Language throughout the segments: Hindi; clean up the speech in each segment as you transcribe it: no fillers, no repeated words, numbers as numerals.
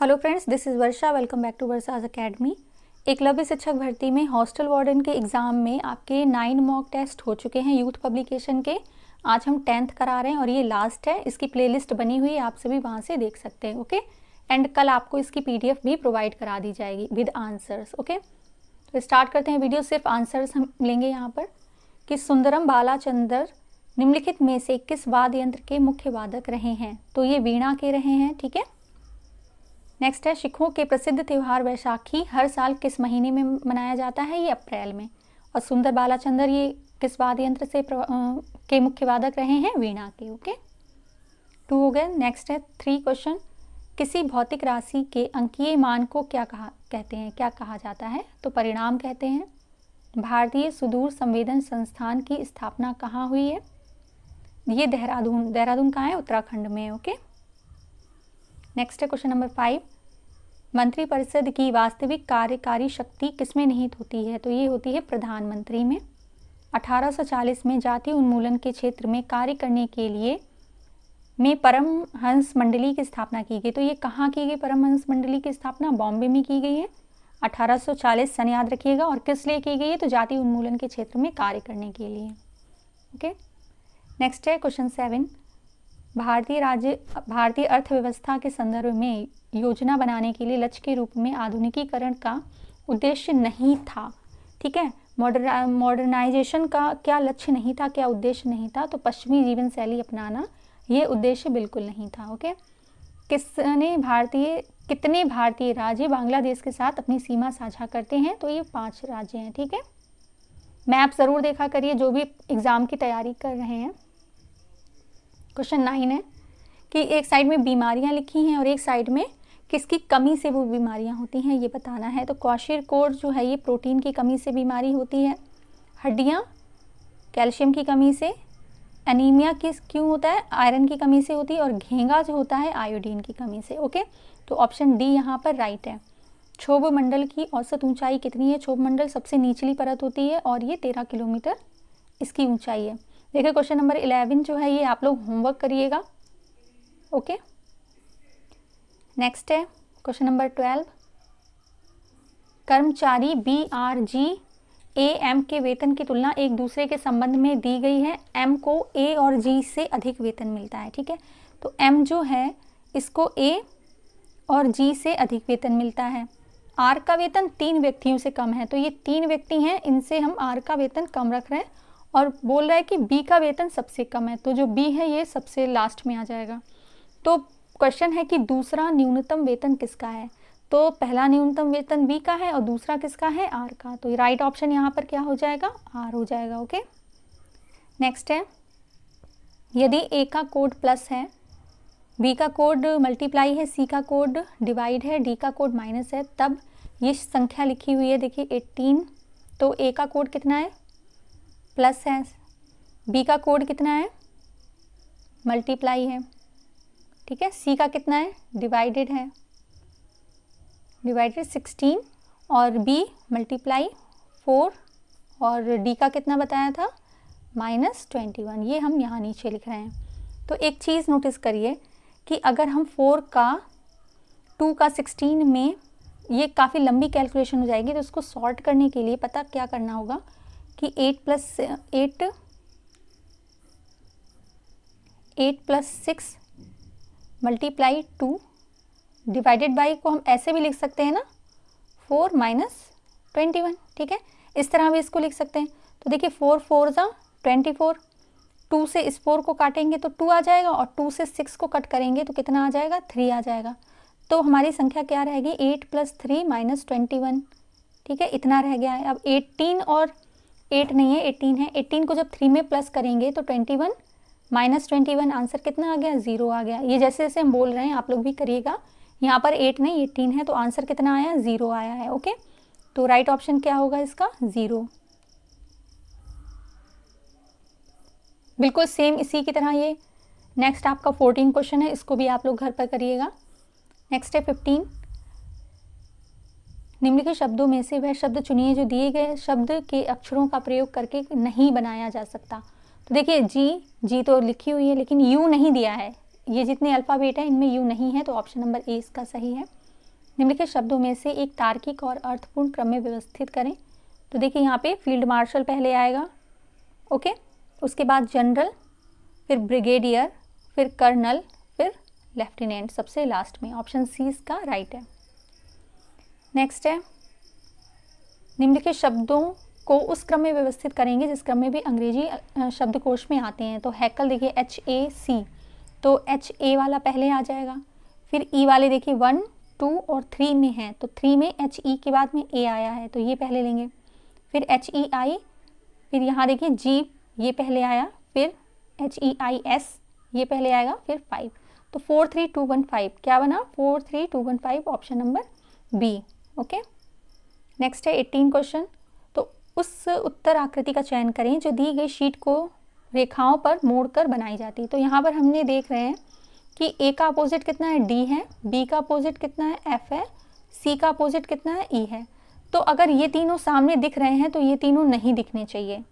Hello friends, this is Varsha. Welcome back to Varsha's academy. Eklavya शिक्षक भर्ती में हॉस्टल वार्डन के एग्ज़ाम में आपके 9 मॉक टेस्ट हो चुके हैं यूथ पब्लिकेशन के। आज हम 10th करा रहे हैं और ये लास्ट है। इसकी प्लेलिस्ट बनी हुई है, आप सभी वहाँ से देख सकते हैं। ओके, एंड कल आपको इसकी PDF भी प्रोवाइड करा दी जाएगी विद आंसर्स। ओके, तो स्टार्ट करते हैं वीडियो। सिर्फ आंसर्स हम लेंगे यहाँ पर कि सुंदरम बालाचंदर निम्नलिखित में से किस वाद्य यंत्र के मुख्य वादक रहे हैं? तो ये वीणा के रहे हैं। ठीक है, नेक्स्ट है सिखों के प्रसिद्ध त्यौहार वैशाखी हर साल किस महीने में मनाया जाता है? ये अप्रैल में। और सुंदर बालाचंदर ये किस वाद्य यंत्र से के मुख्य वादक रहे हैं? वीणा के। ओके, 2 हो गए। नेक्स्ट है 3 क्वेश्चन। किसी भौतिक राशि के अंकीय मान को क्या कहा जाता है? तो परिणाम कहते हैं। भारतीय सुदूर संवेदन संस्थान की स्थापना कहाँ हुई है? ये देहरादून कहाँ है? उत्तराखंड में। ओके, नेक्स्ट है क्वेश्चन नंबर 5। मंत्रिपरिषद की वास्तविक कार्यकारी शक्ति किसमें निहित होती है? तो ये होती है प्रधानमंत्री में। 1840 में जाति उन्मूलन के क्षेत्र में कार्य करने के लिए परमहंस मंडली की स्थापना की गई। तो ये कहाँ की गई परमहंस मंडली की स्थापना? बॉम्बे में की गई है। 1840 सन याद रखिएगा। और किस लिए की गई है? तो जाति उन्मूलन के क्षेत्र में कार्य करने के लिए। ओके, नेक्स्ट है क्वेश्चन 7। भारतीय अर्थव्यवस्था के संदर्भ में योजना बनाने के लिए लक्ष्य के रूप में आधुनिकीकरण का उद्देश्य नहीं था। ठीक है, मॉडर्नाइजेशन का क्या लक्ष्य नहीं था, क्या उद्देश्य नहीं था? तो पश्चिमी जीवन शैली अपनाना ये उद्देश्य बिल्कुल नहीं था। ओके, कितने भारतीय राज्य बांग्लादेश के साथ अपनी सीमा साझा करते हैं? तो ये 5 राज्य हैं। ठीक है, मैप ज़रूर देखा करिए जो भी एग्ज़ाम की तैयारी कर रहे हैं। क्वेश्चन 9 है कि एक साइड में बीमारियां लिखी हैं और एक साइड में किसकी कमी से वो बीमारियां होती हैं, ये बताना है। तो क्वाशीरकोर जो है ये प्रोटीन की कमी से बीमारी होती है। हड्डियां कैल्शियम की कमी से। एनीमिया क्यों होता है? आयरन की कमी से होती है। और घेंगा जो होता है आयोडीन की कमी से। ओके, तो ऑप्शन डी यहाँ पर राइट है। क्षोभ मंडल की औसत ऊंचाई कितनी है? क्षोभ मंडल सबसे निचली परत होती है और ये 13 किलोमीटर इसकी ऊंचाई है। देखिए क्वेश्चन नंबर 11 जो है ये आप लोग होमवर्क करिएगा। ओके, नेक्स्ट है क्वेश्चन नंबर 12। कर्मचारी BRGAM के वेतन की तुलना एक दूसरे के संबंध में दी गई है। M को A और G से अधिक वेतन मिलता है। ठीक है, तो M जो है इसको A और G से अधिक वेतन मिलता है। R का वेतन 3 व्यक्तियों से कम है। तो ये 3 व्यक्ति हैं, इनसे हम R का वेतन कम रख रहे हैं। और बोल रहा है कि B का वेतन सबसे कम है, तो जो B है ये सबसे लास्ट में आ जाएगा। तो क्वेश्चन है कि दूसरा न्यूनतम वेतन किसका है? तो पहला न्यूनतम वेतन B का है और दूसरा किसका है? R का। तो राइट ऑप्शन यहाँ पर क्या हो जाएगा? R हो जाएगा। ओके, नेक्स्ट है यदि A का कोड प्लस है, B का कोड मल्टीप्लाई है, C का कोड डिवाइड है, D का कोड माइनस है, तब ये संख्या लिखी हुई है देखिए 18। तो A का कोड कितना है? प्लस है। B का कोड कितना है? मल्टीप्लाई है। ठीक है, C का कितना है? डिवाइडेड है, डिवाइडेड 16 और B मल्टीप्लाई 4 और D का कितना बताया था? -21। ये हम यहाँ नीचे लिख रहे हैं। तो एक चीज़ नोटिस करिए कि अगर हम 4 का 2 का 16 में, ये काफ़ी लंबी कैलकुलेशन हो जाएगी, तो उसको सॉर्ट करने के लिए पता क्या करना होगा कि 8 + 6 मल्टीप्लाई 2 डिवाइडेड बाई को हम ऐसे भी लिख सकते हैं ना, 4 - 21। ठीक है, इस तरह भी इसको लिख सकते हैं। तो देखिए 4 4 × 24, 2 से इस 4 को काटेंगे तो 2 आ जाएगा और 2 से 6 को कट करेंगे तो कितना आ जाएगा? 3 आ जाएगा। तो हमारी संख्या क्या रहेगी? 8 + 3 - 21। ठीक है, इतना रह गया है। अब 18 और 8 नहीं है, 18 है। 18 को जब 3 में प्लस करेंगे तो 21 - 21 आंसर कितना आ गया? 0 आ गया। ये जैसे जैसे हम बोल रहे हैं आप लोग भी करिएगा। यहाँ पर 8 नहीं 18 है, तो आंसर कितना आया? 0 आया है। ओके, तो राइट ऑप्शन क्या होगा इसका? 0। बिल्कुल सेम इसी की तरह ये नेक्स्ट आपका 14 क्वेश्चन है, इसको भी आप लोग घर पर करिएगा। नेक्स्ट है 15। निम्नलिखित शब्दों में से वह शब्द चुनिए जो दिए गए शब्द के अक्षरों का प्रयोग करके नहीं बनाया जा सकता। तो देखिए जी तो लिखी हुई है लेकिन यू नहीं दिया है। ये जितने अल्फ़ाबेट है इनमें यू नहीं है, तो ऑप्शन नंबर ए इसका सही है। निम्नलिखित शब्दों में से एक तार्किक और अर्थपूर्ण क्रम में व्यवस्थित करें। तो देखिए यहाँ पे फील्ड मार्शल पहले आएगा, ओके, उसके बाद जनरल, फिर ब्रिगेडियर, फिर कर्नल, फिर लेफ्टिनेंट सबसे लास्ट में। ऑप्शन सी इसका राइट है। नेक्स्ट है, निम्नलिखित शब्दों को उस क्रम में व्यवस्थित करेंगे जिस क्रम में भी अंग्रेजी शब्दकोश में आते हैं। तो हैकल देखिए HAC, तो HA वाला पहले आ जाएगा, फिर E वाले देखिए 1, 2 और 3 में है, तो 3 में HE के बाद में A आया है तो ये पहले लेंगे, फिर HEI, फिर यहाँ देखिए G ये पहले आया, फिर HEIS ये पहले आएगा, फिर 5, तो 4 3 2 1 5 क्या बना, 4 3 2 1 5 option number B. Okay, next है 18 क्वेश्चन। तो उस उत्तर आकृति का चयन करें जो दी गई शीट को रेखाओं पर मोड़कर बनाई जाती है। तो यहाँ पर हमने देख रहे हैं कि ए का अपोजिट कितना है, डी है, बी का अपोजिट कितना है, एफ है, सी का अपोजिट कितना है, ई है। तो अगर ये तीनों सामने दिख रहे हैं तो ये तीनों नहीं दिखने चाहिए,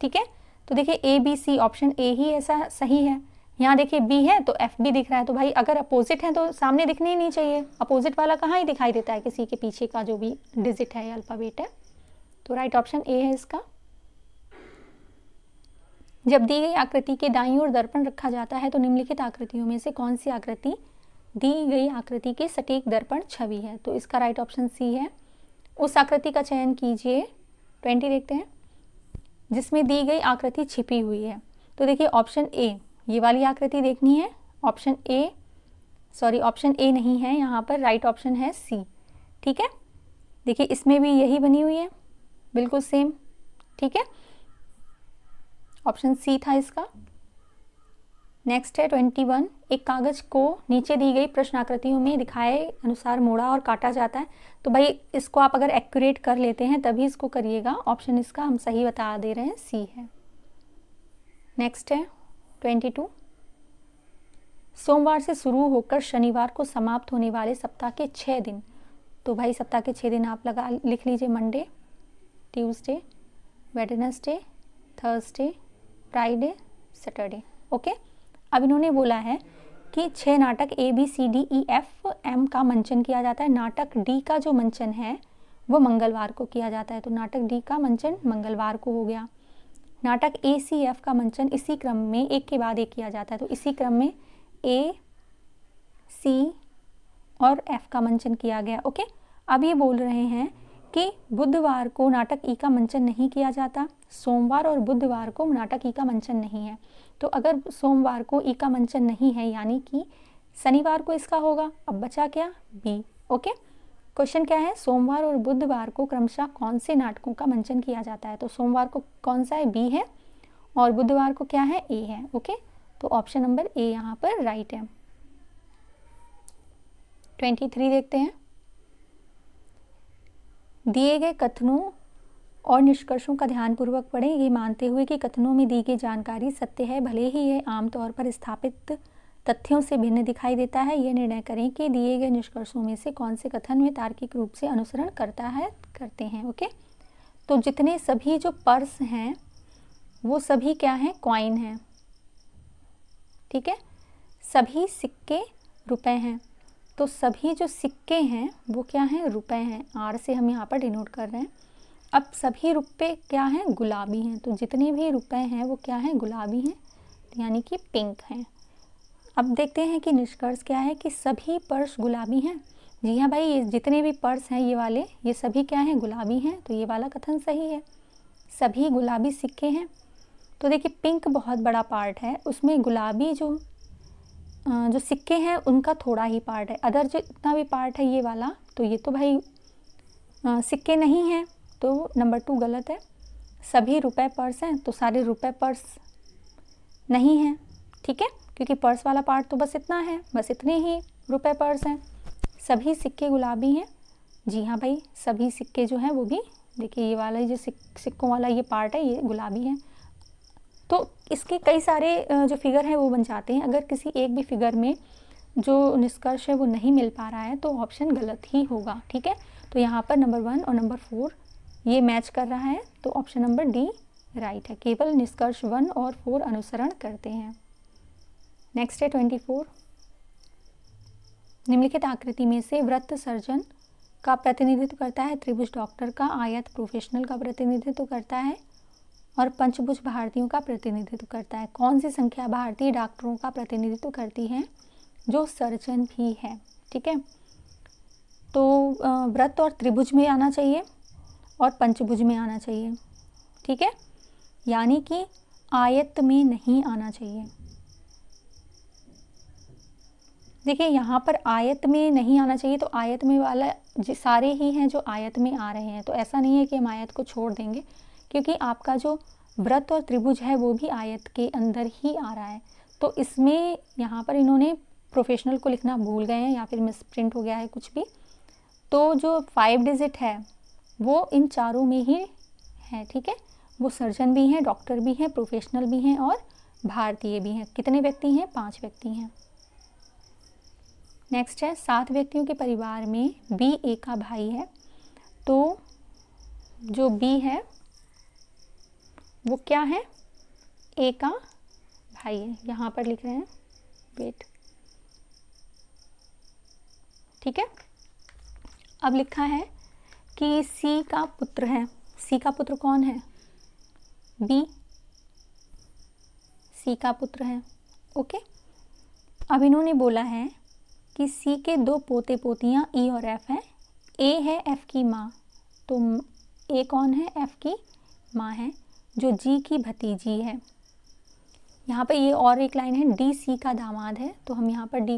ठीक है। तो देखिए A B C, option A ही ऐसा सही है। यहाँ देखिए बी है तो एफ भी दिख रहा है, तो भाई अगर अपोजिट है तो सामने दिखने ही नहीं चाहिए, अपोजिट वाला कहाँ ही दिखाई देता है, किसी के पीछे का जो भी डिजिट है या अल्फाबेट है। तो राइट ऑप्शन ए है इसका। जब दी गई आकृति के दाईं ओर दर्पण रखा जाता है तो निम्नलिखित आकृतियों में से कौन सी आकृति दी गई आकृति की सटीक दर्पण छवि है। तो इसका राइट ऑप्शन सी है। उस आकृति का चयन कीजिए, 20 देखते हैं, जिसमें दी गई आकृति छिपी हुई है। तो देखिए ऑप्शन ए, ये वाली आकृति देखनी है, ऑप्शन ए नहीं है यहाँ पर, राइट ऑप्शन है सी, ठीक है। देखिए इसमें भी यही बनी हुई है, बिल्कुल सेम, ठीक है, ऑप्शन सी था इसका। नेक्स्ट है 21, एक कागज को नीचे दी गई प्रश्न आकृतियों में दिखाए अनुसार मोड़ा और काटा जाता है। तो भाई इसको आप अगर एक्यूरेट कर लेते हैं तभी इसको करिएगा, ऑप्शन इसका हम सही बता दे रहे हैं, सी है। नेक्स्ट है 22, सोमवार से शुरू होकर शनिवार को समाप्त होने वाले सप्ताह के 6 दिन। तो भाई सप्ताह के 6 दिन आप लिख लीजिए, Monday, Tuesday, Wednesday, Thursday, Friday, Saturday. Okay, अब इन्होंने बोला है कि 6 नाटक ABCDEFM का मंचन किया जाता है। नाटक डी का जो मंचन है वो मंगलवार को किया जाता है, तो नाटक डी का मंचन मंगलवार को हो गया। नाटक ACF का मंचन इसी क्रम में एक के बाद एक किया जाता है, तो इसी क्रम में A, C और F का मंचन किया गया। ओके, अब ये बोल रहे हैं कि बुधवार को नाटक ई का मंचन नहीं किया जाता, सोमवार और बुधवार को नाटक ई का मंचन नहीं है। तो अगर सोमवार को ई का मंचन नहीं है यानी कि शनिवार को इसका होगा। अब बचा क्या, बी। ओके, क्वेश्चन क्या है, सोमवार और बुधवार को क्रमशः कौन से नाटकों का मंचन किया जाता है। तो सोमवार को कौन सा है, बी है, और बुधवार को क्या है, ए है। ओके, तो ऑप्शन नंबर ए यहाँ पर राइट है। 23 देखते हैं, दिए गए कथनों और निष्कर्षों का ध्यानपूर्वक पढ़ें, ये मानते हुए कि कथनों में दी गई जानकारी सत्य है, भले ही यह आमतौर पर स्थापित तथ्यों से भिन्न दिखाई देता है। यह निर्णय करें कि दिए गए निष्कर्षों में से कौन से कथन में तार्किक रूप से अनुसरण करते हैं। ओके, तो जितने सभी जो पर्स हैं वो सभी क्या हैं, कॉइन हैं, ठीक है, सभी सिक्के रुपए हैं। तो सभी जो सिक्के हैं वो क्या हैं, रुपए हैं, आर से हम यहाँ पर डिनोट कर रहे हैं। अब सभी रुपए क्या हैं, गुलाबी हैं, तो जितने भी रुपए हैं वो क्या हैं, गुलाबी हैं, यानी कि पिंक हैं। अब देखते हैं कि निष्कर्ष क्या है कि सभी पर्स गुलाबी हैं। जी हाँ भाई, ये जितने भी पर्स हैं ये वाले, ये सभी क्या हैं, गुलाबी हैं, तो ये वाला कथन सही है, सभी गुलाबी सिक्के हैं। तो देखिए पिंक बहुत बड़ा पार्ट है, उसमें गुलाबी जो सिक्के हैं उनका थोड़ा ही पार्ट है, अदर जो इतना भी पार्ट है ये वाला, तो ये तो भाई सिक्के नहीं हैं, तो नंबर 2 गलत है। सभी रुपए पर्स हैं तो सारे रुपए पर्स नहीं हैं, ठीक है, क्योंकि पर्स वाला पार्ट तो बस इतना है, बस इतने ही रुपए पर्स हैं। सभी सिक्के गुलाबी हैं, जी हाँ भाई, सभी सिक्के जो हैं वो भी देखिए ये वाला जो सिक्कों वाला ये पार्ट है ये गुलाबी है। तो इसके कई सारे जो फिगर हैं वो बन जाते हैं। अगर किसी एक भी फिगर में जो निष्कर्ष है वो नहीं मिल पा रहा है तो ऑप्शन गलत ही होगा, ठीक है। तो यहाँ पर नंबर 1 और नंबर 4 ये मैच कर रहा है, तो ऑप्शन नंबर डी राइट है, केवल निष्कर्ष 1 और 4 अनुसरण करते हैं। नेक्स्ट है 24, निम्नलिखित आकृति में से वृत्त सर्जन का प्रतिनिधित्व करता है, त्रिभुज डॉक्टर का, आयत प्रोफेशनल का प्रतिनिधित्व करता है और पंचभुज भारतीयों का प्रतिनिधित्व करता है। कौन सी संख्या भारतीय डॉक्टरों का प्रतिनिधित्व करती है जो सर्जन भी है? ठीक है, तो वृत्त और त्रिभुज में आना चाहिए और पंचभुज में आना चाहिए। ठीक है, यानी कि आयत में नहीं आना चाहिए। देखिए यहाँ पर आयत में नहीं आना चाहिए, तो आयत में वाला सारे ही हैं जो आयत में आ रहे हैं, तो ऐसा नहीं है कि हम आयत को छोड़ देंगे, क्योंकि आपका जो वृत्त और त्रिभुज है वो भी आयत के अंदर ही आ रहा है। तो इसमें यहाँ पर इन्होंने प्रोफेशनल को लिखना भूल गए हैं या फिर मिसप्रिंट हो गया है कुछ भी। तो जो 5 डिजिट है वो इन चारों में ही है। ठीक है, वो सर्जन भी हैं, डॉक्टर भी हैं, प्रोफेशनल भी हैं और भारतीय भी हैं। कितने व्यक्ति हैं? 5 व्यक्ति हैं। नेक्स्ट है, 7 व्यक्तियों के परिवार में बी ए का भाई है। तो जो बी है वो क्या है? ए का भाई है। यहाँ पर लिख रहे हैं, वेट। ठीक है, अब लिखा है कि सी का पुत्र है। सी का पुत्र कौन है? बी सी का पुत्र है। ओके, अब इन्होंने बोला है कि सी के 2 पोते पोतियाँ ई और एफ हैं। ए है एफ की माँ, तो ए कौन है? एफ की माँ है, जो जी की भतीजी है। यहाँ पे ये और एक लाइन है, डी सी का दामाद है, तो हम यहाँ पर डी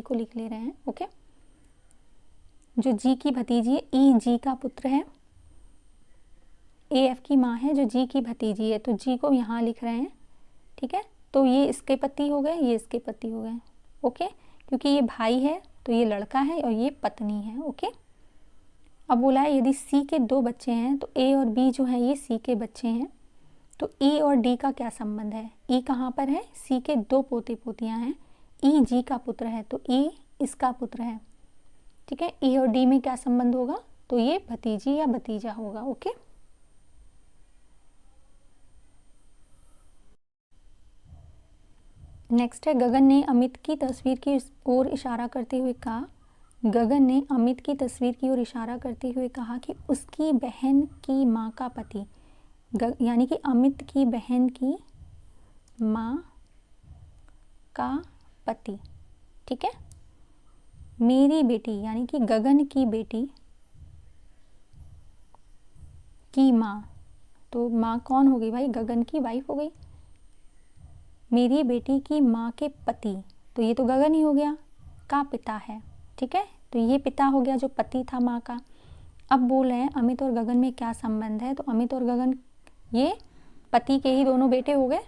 को लिख ले रहे हैं। ओके, जो जी की भतीजी है, ई जी का पुत्र है, ए एफ की माँ है जो जी की भतीजी है, तो जी को यहाँ लिख रहे हैं। ठीक है, तो ये इसके पति हो गए, ये इसके पति हो गए। ओके, क्योंकि ये भाई है तो ये लड़का है और ये पत्नी है। ओके, अब बोला है यदि सी के 2 बच्चे हैं तो ए और बी जो है ये सी के बच्चे हैं, तो ई और डी का क्या संबंध है? ई कहाँ पर है? सी के 2 पोते पोतियाँ हैं, ई जी का पुत्र है, तो ई इसका पुत्र है। ठीक है, ई और डी में क्या संबंध होगा? तो ये भतीजी या भतीजा होगा। ओके, नेक्स्ट है, गगन ने अमित की तस्वीर की ओर इशारा करते हुए कहा, गगन ने अमित की तस्वीर की ओर इशारा करते हुए कहा कि उसकी बहन की माँ का पति, यानी कि अमित की बहन की माँ का पति। ठीक है, मेरी बेटी यानी कि गगन की बेटी की माँ, तो माँ कौन हो गई भाई? गगन की वाइफ हो गई। मेरी बेटी की माँ के पति, तो ये तो गगन ही हो गया, का पिता है। ठीक है, तो ये पिता हो गया जो पति था माँ का। अब बोल रहे हैं अमित और गगन में क्या संबंध है, तो अमित और गगन ये पति के ही दोनों बेटे हो गए,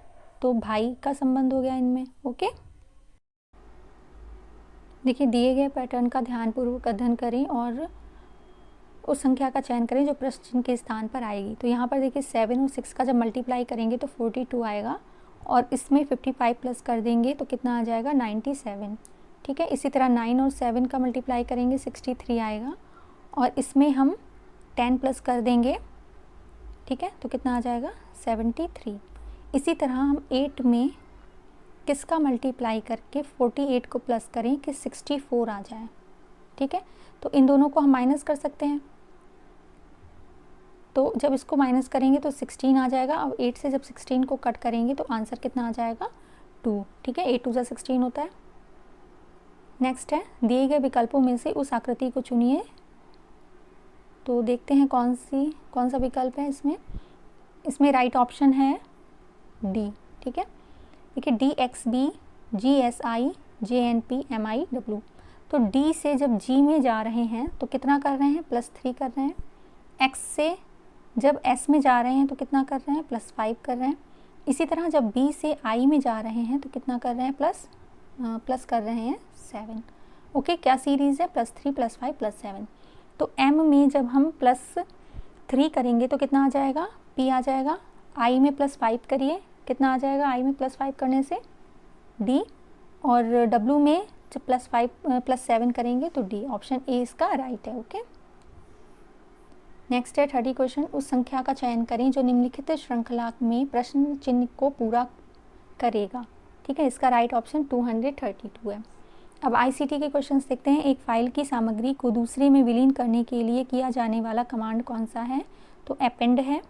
तो भाई का संबंध हो गया इनमें। ओके, देखिए दिए गए पैटर्न का ध्यानपूर्वक अध्ययन करें और उस संख्या का चयन करें जो प्रश्न चिन्ह के स्थान पर आएगी। तो यहाँ पर देखिए 7 और 6 का जब मल्टीप्लाई करेंगे तो 42 आएगा, और इसमें 55 प्लस कर देंगे तो कितना आ जाएगा? 97। ठीक है, इसी तरह 9 और 7 का मल्टीप्लाई करेंगे 63 आएगा, और इसमें हम 10 प्लस कर देंगे। ठीक है, तो कितना आ जाएगा? 73। इसी तरह हम 8 में किसका मल्टीप्लाई करके 48 को प्लस करें कि 64 आ जाए। ठीक है, तो इन दोनों को हम माइनस कर सकते हैं, तो जब इसको माइनस करेंगे तो 16 आ जाएगा। अब 8 से जब 16 को कट करेंगे तो आंसर कितना आ जाएगा? 2। ठीक है, 8 2 16 होता है। नेक्स्ट है, दिए गए विकल्पों में से उस आकृति को चुनिए। तो देखते हैं कौन सा विकल्प है इसमें राइट ऑप्शन है डी। ठीक है, देखिए D X B G S I J N P M I W, तो डी से जब जी में जा रहे हैं तो कितना कर रहे हैं? +3 कर रहे हैं। एक्स से जब एस में जा रहे हैं तो कितना कर रहे हैं? +5 कर रहे हैं। इसी तरह जब बी से आई में जा रहे हैं तो कितना कर रहे हैं? प्लस कर रहे हैं 7। ओके, क्या सीरीज़ है? +3 +5 +7। तो एम में जब हम +3 करेंगे तो कितना आ जाएगा? पी आ जाएगा। आई में +5 करिए, कितना आ जाएगा? आई में +5 करने से डी, और डब्ल्यू में जब +7 करेंगे तो डी। ऑप्शन ए इसका राइट है। ओके, नेक्स्ट है 30 क्वेश्चन, उस संख्या का चयन करें जो निम्नलिखित श्रृंखला में प्रश्न चिन्ह को पूरा करेगा। ठीक है, इसका राइट ऑप्शन 232 है। अब आईसीटी के क्वेश्चंस देखते हैं। एक फाइल की सामग्री को दूसरे में विलीन करने के लिए किया जाने वाला कमांड कौन सा है? तो अपेंड है।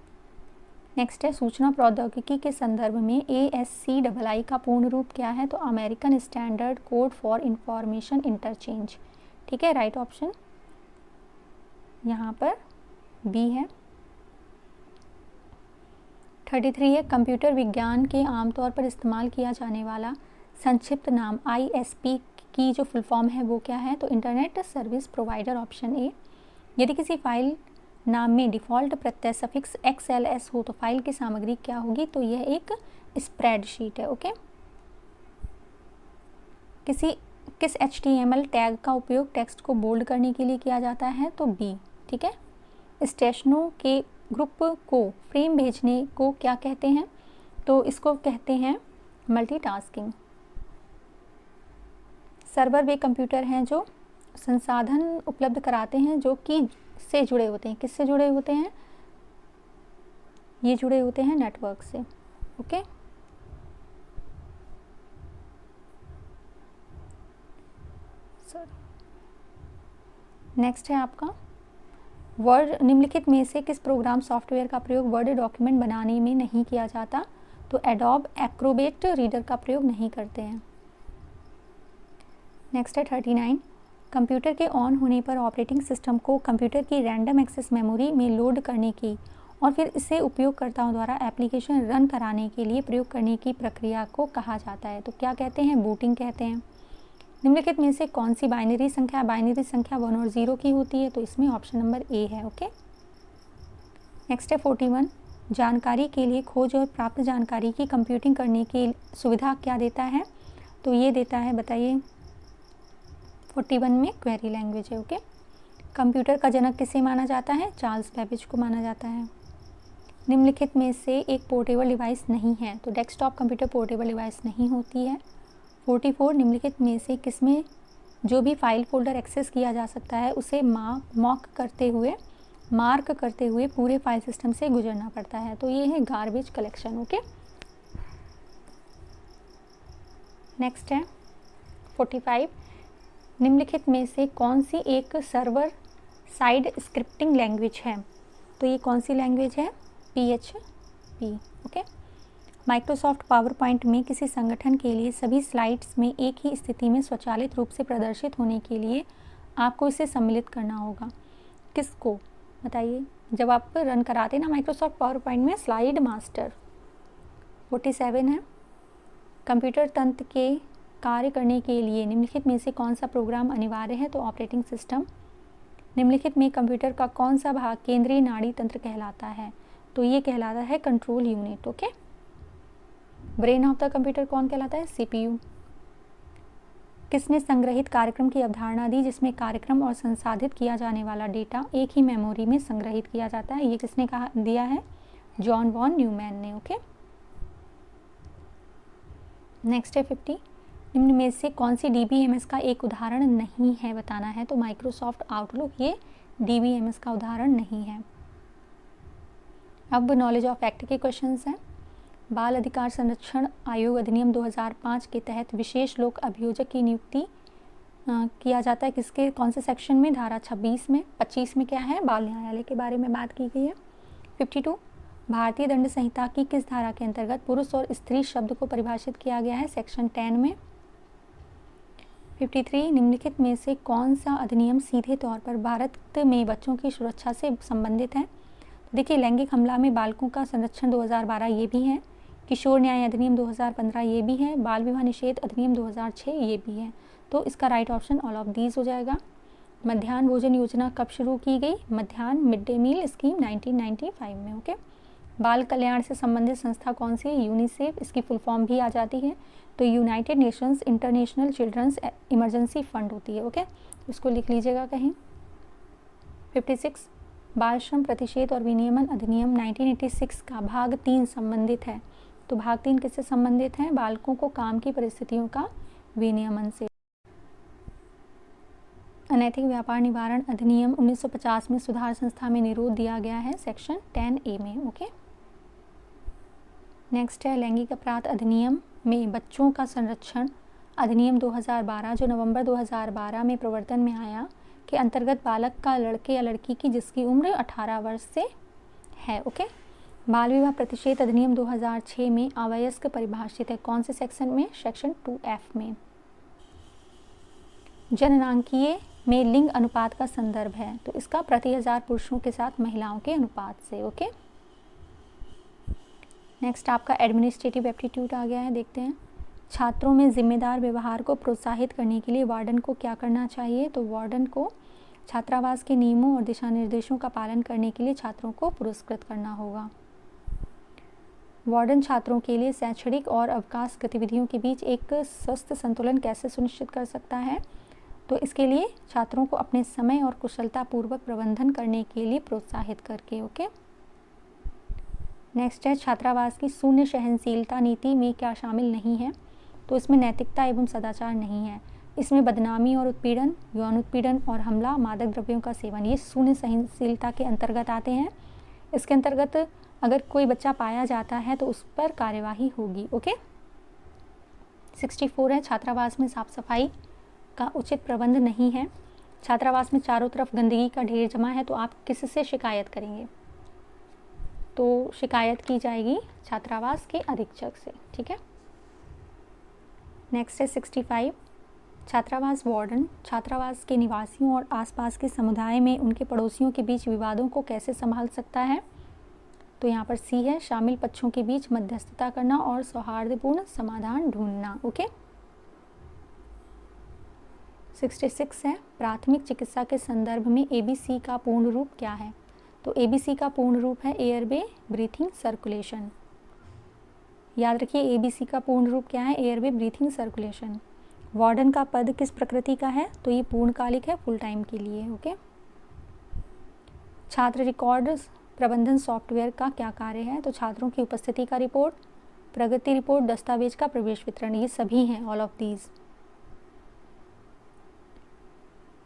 नेक्स्ट है सूचना प्रौद्योगिकी के संदर्भ में ASCII का पूर्ण रूप क्या है? तो American standard code for information interchange. ठीक है, राइट ऑप्शन यहाँ पर बी है। 33 है कंप्यूटर विज्ञान के आमतौर पर इस्तेमाल किया जाने वाला संक्षिप्त नाम ISP की जो फुल फॉर्म है वो क्या है? तो internet service provider, option A. यदि किसी फाइल नाम में डिफ़ॉल्ट प्रत्यय सफिक्स XLS हो तो फाइल की सामग्री क्या होगी? तो यह एक स्प्रेडशीट है। ओके, किस HTML टैग का उपयोग टेक्स्ट को बोल्ड करने के लिए किया जाता है? तो बी। ठीक है, स्टेशनों के ग्रुप को फ्रेम भेजने को क्या कहते हैं? तो इसको कहते हैं मल्टीटास्किंग। सर्वर वे कंप्यूटर हैं जो संसाधन उपलब्ध कराते हैं जो कि से जुड़े होते हैं। किससे जुड़े होते हैं? ये जुड़े होते हैं नेटवर्क से। ओके, नेक्स्ट है आपका वर्ड। निम्नलिखित में से किस प्रोग्राम सॉफ्टवेयर का प्रयोग वर्ड डॉक्यूमेंट बनाने में नहीं किया जाता? तो एडोब एक्रोबेट रीडर का प्रयोग नहीं करते हैं। नेक्स्ट है 39, कंप्यूटर के ऑन होने पर ऑपरेटिंग सिस्टम को कंप्यूटर की रैंडम एक्सेस मेमोरी में लोड करने की और फिर इसे उपयोगकर्ताओं द्वारा एप्लीकेशन रन कराने के लिए प्रयोग करने की प्रक्रिया को कहा जाता है? तो क्या कहते हैं? बूटिंग कहते हैं। निम्नलिखित में से कौन सी बाइनरी संख्या 1 और 0 की होती है? तो इसमें ऑप्शन नंबर ए है। ओके, नेक्स्ट है 41, जानकारी के लिए खोज और प्राप्त जानकारी की कंप्यूटिंग करने की सुविधा क्या देता है? तो ये देता है, बताइए। 41 में क्वेरी लैंग्वेज है। ओके, कंप्यूटर का जनक किसे माना जाता है? चार्ल्स बेबेज को माना जाता है। निम्नलिखित में से एक पोर्टेबल डिवाइस नहीं है? तो डेस्कटॉप कंप्यूटर पोर्टेबल डिवाइस नहीं होती है। 44, निम्नलिखित में से किसमें जो भी फाइल फोल्डर एक्सेस किया जा सकता है उसे मार्क करते हुए पूरे फाइल सिस्टम से गुजरना पड़ता है? तो ये है गार्बेज कलेक्शन। ओके, नेक्स्ट है 45, निम्नलिखित में से कौन सी एक सर्वर साइड स्क्रिप्टिंग लैंग्वेज है? तो ये कौन सी लैंग्वेज है? PHP। Okay, Microsoft power point में किसी संगठन के लिए सभी स्लाइड्स में एक ही स्थिति में स्वचालित रूप से प्रदर्शित होने के लिए आपको इसे सम्मिलित करना होगा। किसको? बताइए। जब आप रन कराते हैं ना माइक्रोसॉफ्ट पावर पॉइंट में, स्लाइड मास्टर। 47 है कंप्यूटर तंत्र के कार्य करने के लिए निम्नलिखित में से कौन सा प्रोग्राम अनिवार्य है? तो ऑपरेटिंग सिस्टम। निम्नलिखित में कंप्यूटर का कौन सा भाग केंद्रीय नाड़ी तंत्र कहलाता है? तो ये कहलाता है control unit. Okay, brain of the computer कौन कहलाता है? CPU। किसने संग्रहित कार्यक्रम की अवधारणा दी जिसमें कार्यक्रम और संसाधित किया जाने वाला डेटा एक ही मेमोरी में संग्रहित किया जाता है? ये किसने कहा दिया है? जॉन वॉन न्यूमैन ने। ओके, नेक्स्ट है 50, निम्न में से कौन सी DBMS का एक उदाहरण नहीं है? बताना है। तो माइक्रोसॉफ्ट आउटलुक ये DBMS का उदाहरण नहीं है। अब नॉलेज ऑफ एक्ट के क्वेश्चंस हैं। बाल अधिकार संरक्षण आयोग अधिनियम 2005 के तहत विशेष लोक अभियोजक की नियुक्ति किया जाता है किसके कौन से सेक्शन में? धारा 26 में। 25 में क्या है? बाल न्यायालय के बारे में बात की गई है। 52, भारतीय दंड संहिता की किस धारा के अंतर्गत पुरुष और स्त्री शब्द को परिभाषित किया गया है? सेक्शन 10 में। 53, निम्नलिखित में से कौन सा अधिनियम सीधे तौर पर भारत में बच्चों की सुरक्षा से संबंधित है? देखिए, लैंगिक हमला में बालकों का संरक्षण 2012 ये भी है, किशोर न्याय अधिनियम 2015 ये भी है, बाल विवाह निषेध अधिनियम 2006 ये भी है। तो इसका right option all of these हो जाएगा। मध्याह्न भोजन योजना कब शुरू की गई? मध्याह्न मिड डे मील स्कीम 1995 में। ओके, बाल कल्याण से संबंधित संस्था कौन सी है? यूनिसेफ। इसकी फुल फॉर्म भी आ जाती है तो United Nations International Children's Emergency Fund होती है। ओके, इसको लिख लीजिएगा कहीं। 56, बाल श्रम प्रतिषेध और विनियमन अधिनियम 1986 का भाग 3 संबंधित है। तो भाग 3 किससे संबंधित है? बालकों को काम की परिस्थितियों का विनियमन से। अनैतिक व्यापार निवारण अधिनियम 1950 में सुधार संस्था में निरोध दिया गया है, सेक्शन 10A में। ओके, नेक्स्ट है लैंगिक अपराध अधिनियम में बच्चों का संरक्षण अधिनियम 2012 जो नवंबर 2012 में प्रवर्तन में आया के अंतर्गत बालक का लड़के या लड़की की जिसकी उम्र 18 वर्ष से है। ओके। बाल विवाह प्रतिषेध अधिनियम 2006 में अवयस्क परिभाषित है, कौन से सेक्शन में? सेक्शन 2F में। जननांकीय में लिंग अनुपात का संदर्भ है, तो इसका प्रति 1000 पुरुषों के साथ महिलाओं के अनुपात से। ओके। नेक्स्ट आपका एडमिनिस्ट्रेटिव एप्टीट्यूड आ गया है, देखते हैं। छात्रों में जिम्मेदार व्यवहार को प्रोत्साहित करने के लिए वार्डन को क्या करना चाहिए? तो वार्डन को छात्रावास के नियमों और दिशा निर्देशों का पालन करने के लिए छात्रों को पुरस्कृत करना होगा। वार्डन छात्रों के लिए शैक्षणिक और अवकाश गतिविधियों के बीच एक स्वस्थ संतुलन कैसे सुनिश्चित कर सकता है? तो इसके लिए छात्रों को अपने समय और कुशलतापूर्वक प्रबंधन करने के लिए प्रोत्साहित करके। ओके। नेक्स्ट है छात्रावास की शून्य सहनशीलता नीति में क्या शामिल नहीं है? तो इसमें नैतिकता एवं सदाचार नहीं है। इसमें बदनामी और उत्पीड़न, यौन उत्पीड़न और हमला, मादक द्रव्यों का सेवन, ये शून्य सहनशीलता के अंतर्गत आते हैं। इसके अंतर्गत अगर कोई बच्चा पाया जाता है तो उस पर कार्यवाही होगी। ओके। 64 है छात्रावास में साफ सफाई का उचित प्रबंध नहीं है। छात्रावास में चारों तरफ गंदगी का ढेर जमा है, तो आप किससे शिकायत करेंगे? तो शिकायत की जाएगी छात्रावास के अधीक्षक से। ठीक है। नेक्स्ट है 65 छात्रावास वार्डन छात्रावास के निवासियों और आसपास के समुदाय में उनके पड़ोसियों के बीच विवादों को कैसे संभाल सकता है? तो यहाँ पर सी है शामिल पक्षों के बीच मध्यस्थता करना और सौहार्दपूर्ण समाधान ढूंढना। ओके। 66 है प्राथमिक चिकित्सा के संदर्भ में ABC का पूर्ण रूप क्या है? तो ABC का पूर्ण रूप है एयरवे ब्रीथिंग सर्कुलेशन। याद रखिए ABC का पूर्ण रूप क्या है? Airway breathing circulation. वार्डन का पद किस प्रकृति का है? तो ये पूर्णकालिक है, फुल टाइम के लिए। ओके। छात्र रिकॉर्ड प्रबंधन सॉफ्टवेयर का क्या कार्य है? तो छात्रों की उपस्थिति का रिपोर्ट, प्रगति रिपोर्ट, दस्तावेज का प्रवेश वितरण, ये सभी हैं, ऑल ऑफ दीज।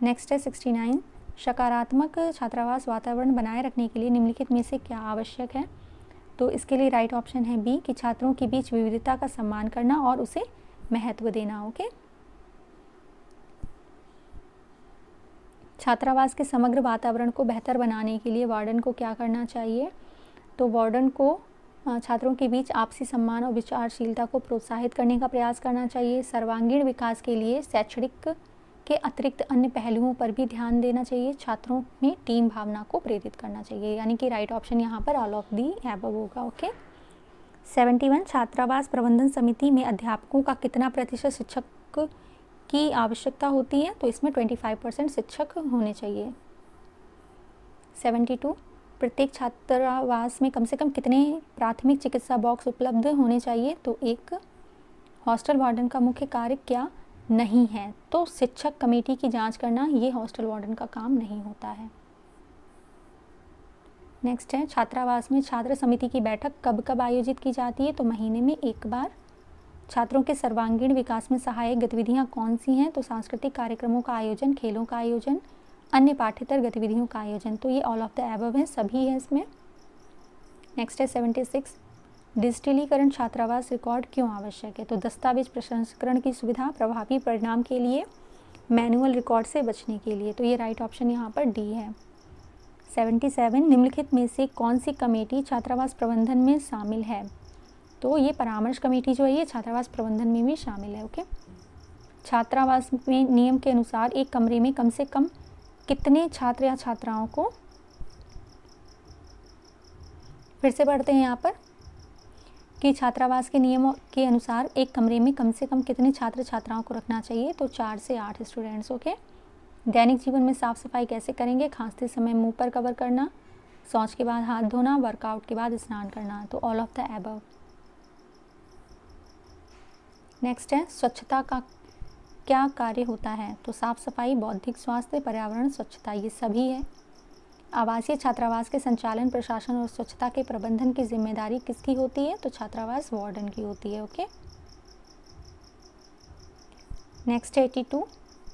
नेक्स्ट है 69 सकारात्मक छात्रावास वातावरण बनाए रखने के लिए निम्नलिखित में से क्या आवश्यक है? तो इसके लिए राइट ऑप्शन है बी कि छात्रों के बीच विविधता का सम्मान करना और उसे महत्व देना। ओके। छात्रावास के समग्र वातावरण को बेहतर बनाने के लिए वार्डन को क्या करना चाहिए? तो वार्डन को छात्रों के बीच आपसी सम्मान और विचारशीलता को प्रोत्साहित करने का प्रयास करना चाहिए। सर्वांगीण विकास के लिए शैक्षणिक के अतिरिक्त अन्य पहलुओं पर भी ध्यान देना चाहिए। छात्रों में टीम भावना को प्रेरित करना चाहिए, यानी कि राइट ऑप्शन यहाँ पर ऑल ऑफ दी एबव होगा। ओके। 71 छात्रावास प्रबंधन समिति में अध्यापकों का कितना प्रतिशत शिक्षक की आवश्यकता होती है? तो इसमें 25% शिक्षक होने चाहिए। 72 प्रत्येक छात्रावास में कम से कम कितने प्राथमिक चिकित्सा बॉक्स उपलब्ध होने चाहिए? तो एक। हॉस्टल वार्डन का मुख्य कार्य क्या नहीं है? तो शिक्षक कमेटी की जांच करना, ये हॉस्टल वार्डन का काम नहीं होता है। नेक्स्ट है छात्रावास में छात्र समिति की बैठक कब कब आयोजित की जाती है? तो महीने में एक बार। छात्रों के सर्वांगीण विकास में सहायक गतिविधियां कौन सी हैं? तो सांस्कृतिक कार्यक्रमों का आयोजन, खेलों का आयोजन, अन्य पाठ्येतर गतिविधियों का आयोजन, तो ये ऑल ऑफ द एबव है, सभी है इसमें। नेक्स्ट है 76 डिजिटलीकरण छात्रावास रिकॉर्ड क्यों आवश्यक है? तो दस्तावेज प्रसंस्करण की सुविधा, प्रभावी परिणाम के लिए, मैनुअल रिकॉर्ड से बचने के लिए, तो ये राइट ऑप्शन यहाँ पर डी है। 77 निम्नलिखित में से कौन सी कमेटी छात्रावास प्रबंधन में शामिल है? तो ये परामर्श कमेटी जो है ये छात्रावास प्रबंधन में भी शामिल है। ओके। छात्रावास में नियम के अनुसार एक कमरे में कम से कम कितने छात्र या छात्राओं को, फिर से पढ़ते हैं यहाँ पर कि छात्रावास के नियमों के अनुसार एक कमरे में कम से कम कितने छात्र छात्राओं को रखना चाहिए? तो 4 से 8 स्टूडेंट्स। ओके। दैनिक जीवन में साफ सफाई कैसे करेंगे? खांसते समय मुंह पर कवर करना, शौच के बाद हाथ धोना, वर्कआउट के बाद स्नान करना, तो all of the above. Next है स्वच्छता का क्या कार्य होता है? तो साफ सफाई, बौद्धिक स्वास्थ्य, पर्यावरण, स्वच्छता, ये सभी है। आवासीय छात्रावास के संचालन, प्रशासन और स्वच्छता के प्रबंधन की जिम्मेदारी किसकी होती है? तो छात्रावास वार्डन की होती है। ओके। नेक्स्ट 82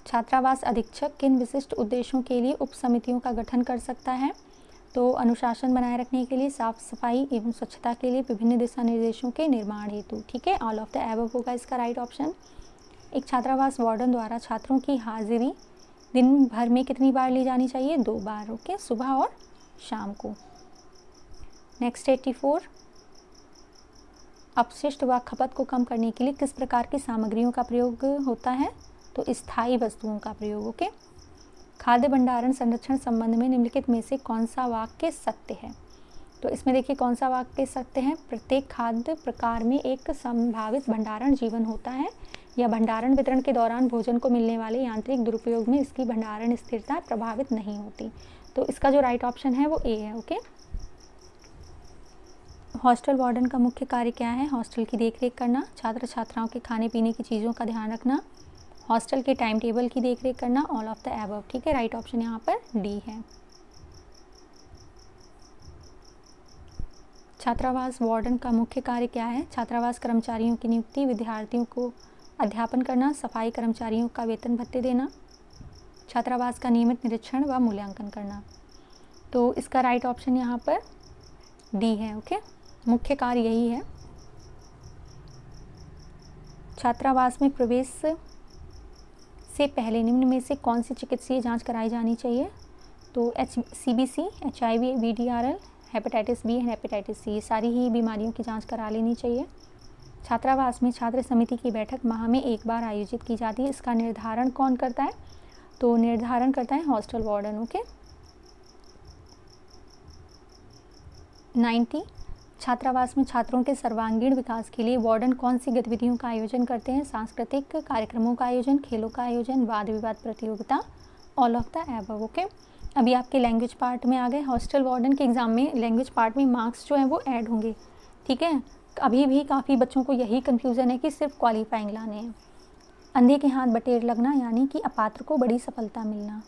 छात्रावास अधीक्षक किन विशिष्ट उद्देश्यों के लिए उप समितियों का गठन कर सकता है? तो अनुशासन बनाए रखने के लिए, साफ सफाई एवं स्वच्छता के लिए, विभिन्न दिशा निर्देशों के निर्माण हेतु। ठीक है, ऑल ऑफ द एबव होगा इसका राइट ऑप्शन। एक छात्रावास वार्डन द्वारा छात्रों की हाजिरी दिन भर में कितनी बार ली जानी चाहिए? 2 बार। ओके, सुबह और शाम को। नेक्स्ट 84, अपशिष्ट व खपत को कम करने के लिए किस प्रकार की सामग्रियों का प्रयोग होता है? तो स्थायी वस्तुओं का प्रयोग। ओके, खाद्य भंडारण संरक्षण संबंध में निम्नलिखित में से कौन सा वाक्य सत्य है? तो इसमें देखिए कौन सा वाक्य सत्य है। प्रत्येक खाद्य प्रकार में एक संभावित भंडारण जीवन होता है या भंडारण वितरण के दौरान भोजन को मिलने वाले यांत्रिक दुरुपयोग में इसकी भंडारण स्थिरता प्रभावित नहीं होती। तो इसका जो राइट ऑप्शन है वो ए है। ओके, हॉस्टल वार्डन का मुख्य कार्य क्या है? हॉस्टल की देखरेख करना, छात्र छात्राओं के खाने पीने की चीज़ों का ध्यान रखना, हॉस्टल के टाइम टेबल की देखरेख करना, ऑल ऑफ द एबव। ठीक है, राइट ऑप्शन यहाँ पर डी है। छात्रावास वार्डन का मुख्य कार्य क्या है? छात्रावास कर्मचारियों की नियुक्ति, विद्यार्थियों को अध्यापन करना, सफाई कर्मचारियों का वेतन भत्ते देना, छात्रावास का नियमित निरीक्षण व मूल्यांकन करना। तो इसका राइट ऑप्शन यहाँ पर डी है। ओके, मुख्य कार्य यही है। छात्रावास में प्रवेश से पहले निम्न में से कौन सी चिकित्सीय जांच कराई जानी चाहिए? तो CBC, HIV, VDRL, hepatitis B and hepatitis C, ये सारी ही बीमारियों की जांच करा लेनी चाहिए। छात्रावास में छात्र समिति की बैठक माह में एक बार आयोजित की जाती है। इसका निर्धारण कौन करता है? तो निर्धारण करता है हॉस्टल वार्डन। ओके, 90, छात्रावास में छात्रों के सर्वांगीण विकास के लिए वार्डन कौन सी गतिविधियों का आयोजन करते हैं? सांस्कृतिक कार्यक्रमों का आयोजन, खेलों का आयोजन, वाद विवाद प्रतियोगिता, all of the above. Okay, अभी आपके लैंग्वेज पार्ट में आ गए। हॉस्टल वार्डन के एग्ज़ाम में लैंग्वेज पार्ट में मार्क्स जो हैं वो ऐड होंगे। ठीक है, अभी भी काफ़ी बच्चों को यही कन्फ्यूज़न है कि सिर्फ क्वालिफाइंग लाने हैं। अंधे के हाथ बटेर लगना यानी कि अपात्र को बड़ी सफलता मिलना।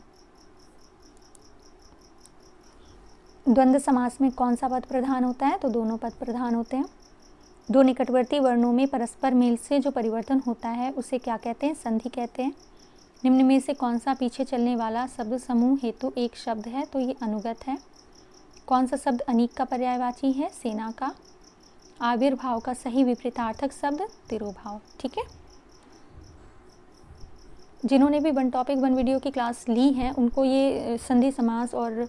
द्वंद्व समास में कौन सा पद प्रधान होता है? तो दोनों पद प्रधान होते हैं। दो निकटवर्ती वर्णों में परस्पर मेल से जो परिवर्तन होता है उसे क्या कहते हैं? संधि कहते हैं। निम्न में से कौन सा पीछे चलने वाला शब्द समूह हेतु एक शब्द है? तो ये अनुगत है। कौन सा शब्द अनीक का पर्यायवाची है? सेना का। आविर्भाव का सही विपरीतार्थक शब्द? तिरोभाव। ठीक है, जिन्होंने भी वन टॉपिक वन वीडियो की क्लास ली है उनको ये संधि समास और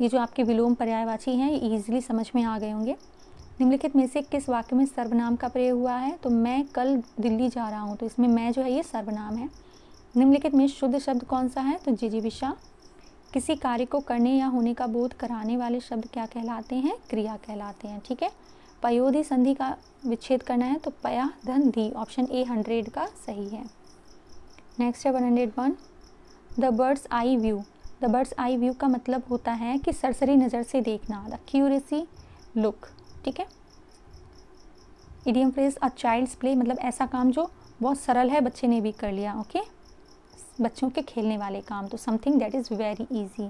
ये जो आपके विलोम पर्यायवाची हैं ये ईजिली समझ में आ गए होंगे। निम्नलिखित में से किस वाक्य में सर्वनाम का प्रयोग हुआ है? तो मैं कल दिल्ली जा रहा हूँ, तो इसमें मैं जो है ये सर्वनाम है। निम्नलिखित में शुद्ध शब्द कौन सा है? तो जिजीविषा। किसी कार्य को करने या होने का बोध कराने वाले शब्द क्या कहलाते हैं? क्रिया कहलाते हैं। ठीक है, पयोधी संधि का विच्छेद करना है तो पया धन धी, ऑप्शन ए 100 का सही है। नेक्स्ट है 101, the birds eye view. The birds eye view का मतलब होता है कि सरसरी नज़र से देखना, द क्यूरियसी लुक। ठीक है, idiom phrase a child's play, मतलब ऐसा काम जो बहुत सरल है, बच्चे ने भी कर लिया। ओके, बच्चों के खेलने वाले काम, तो something that is very easy.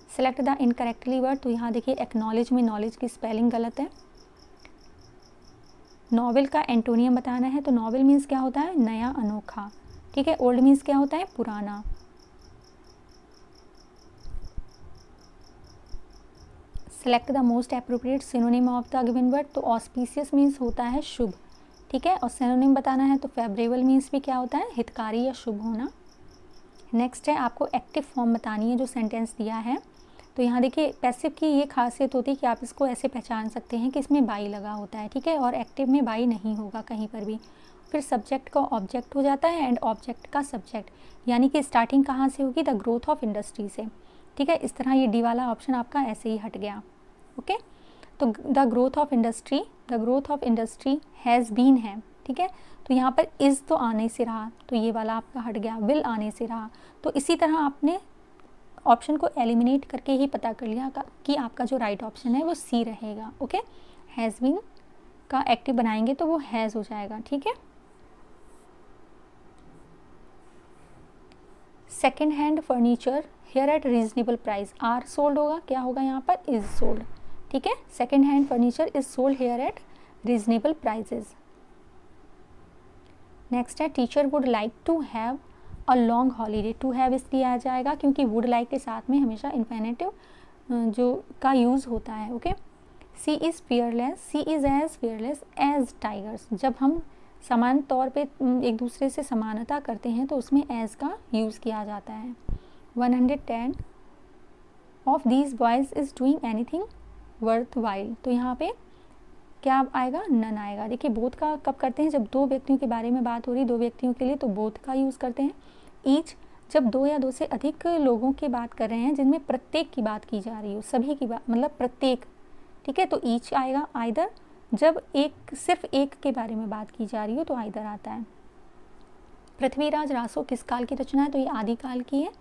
Select the incorrectly word, तो यहाँ देखिए एक्नॉलेज में नॉलेज की स्पेलिंग गलत है। नॉवेल का एंटोनियम बताना है, तो नॉवेल मीन्स क्या होता है? नया, अनोखा। ठीक है, ओल्ड मीन्स क्या होता है? पुराना। Select the most appropriate synonym of the given word, तो ऑस्पिशियस मीन्स होता है शुभ। ठीक है, और सिनोनिम बताना है तो फेवरेबल मीन्स भी क्या होता है? हितकारी या शुभ होना। नेक्स्ट है आपको एक्टिव फॉर्म बतानी है जो सेंटेंस दिया है। तो यहाँ देखिए पैसिव की ये खासियत होती है कि आप इसको ऐसे पहचान सकते हैं कि इसमें बाई लगा होता है। ठीक है, और एक्टिव में बाई नहीं होगा कहीं पर भी। फिर सब्जेक्ट का ऑब्जेक्ट हो जाता है एंड ऑब्जेक्ट का सब्जेक्ट, यानी कि स्टार्टिंग कहाँ से होगी? द ग्रोथ ऑफ इंडस्ट्री से। ठीक है, इस तरह ये डी वाला ऑप्शन आपका ऐसे ही हट गया। ओके, तो the growth of industry has been है। ठीक है, तो यहाँ पर इज़ तो आने से रहा, तो ये वाला आपका हट गया। विल आने से रहा, तो इसी तरह आपने ऑप्शन को एलिमिनेट करके ही पता कर लिया कि आपका जो राइट ऑप्शन है वो सी रहेगा। ओके, हैज़ बीन का एक्टिव बनाएंगे तो वो हैज़ हो जाएगा। ठीक है, second hand furniture here at reasonable price, are sold होगा, क्या होगा यहाँ पर? Is sold. ठीक है, second hand furniture is sold here at reasonable prices. Next है teacher would like to have a long holiday, to have इसलिए आ जाएगा क्योंकि वुड लाइक के साथ में हमेशा इन्फिनेटिव जो का यूज़ होता है। Okay, she is fearless, she is as fearless as tigers. जब हम समान तौर पे एक दूसरे से समानता करते हैं तो उसमें एज का यूज़ किया जाता है। 110 of these boys is doing anything worth while, तो यहाँ पे क्या आएगा, नन आएगा। देखिए बोथ का कब करते हैं, जब दो व्यक्तियों के बारे में बात हो रही, दो व्यक्तियों के लिए, तो बोथ का यूज़ करते हैं। ईच, जब दो या दो से अधिक लोगों की बात कर रहे हैं जिनमें प्रत्येक की बात की जा रही हो, सभी की बात मतलब प्रत्येक, ठीक है, तो ईच आएगा। आइदर, जब एक सिर्फ एक के बारे में बात की जा रही हो तो आइदर आता है। पृथ्वीराज रासो किस काल की रचना है, तो ये आदिकाल की है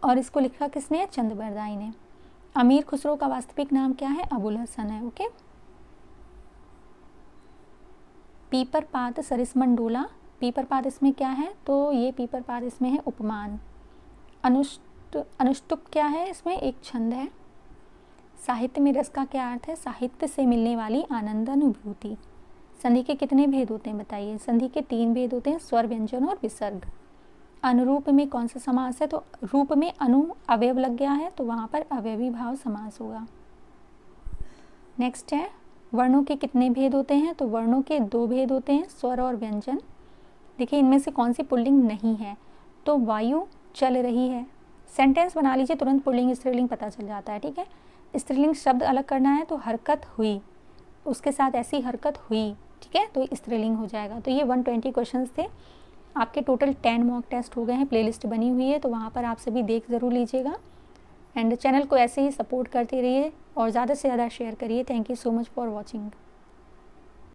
और इसको लिखा किसने है, चंद-बरदाई ने। अमीर खुसरो का वास्तविक नाम क्या है, अबुल हसन है। ओके। पीपर पात सरिसमंडोला, पीपर पात इसमें क्या है, तो ये पीपर पात इसमें है उपमान। अनुष्टुप क्या है, इसमें एक छंद है। साहित्य में रस का क्या अर्थ है, साहित्य से मिलने वाली आनंद अनुभूति। संधि के कितने भेद होते हैं बताइए, संधि के 3 भेद होते हैं, स्वर, व्यंजन और विसर्ग। अनुरूप में कौन सा समास है, तो रूप में अनु अवयव लग गया है तो वहाँ पर अवयवी भाव समास होगा। नेक्स्ट है, वर्णों के कितने भेद होते हैं, तो वर्णों के 2 भेद होते हैं, स्वर और व्यंजन। देखिए इनमें से कौन सी पुल्लिंग नहीं है, तो वायु चल रही है। सेंटेंस बना लीजिए, तुरंत पुल्लिंग स्त्रीलिंग पता चल जाता है, ठीक है। स्त्रीलिंग शब्द अलग करना है तो हरकत हुई, उसके साथ ऐसी हरकत हुई, ठीक है, तो स्त्रीलिंग हो जाएगा। तो ये 120 क्वेश्चंस थे आपके। टोटल 10 मॉक टेस्ट हो गए हैं, प्लेलिस्ट बनी हुई है तो वहाँ पर आप सभी देख ज़रूर लीजिएगा। एंड चैनल को ऐसे ही सपोर्ट करते रहिए और ज़्यादा से ज़्यादा शेयर करिए। Thank you so much for watching.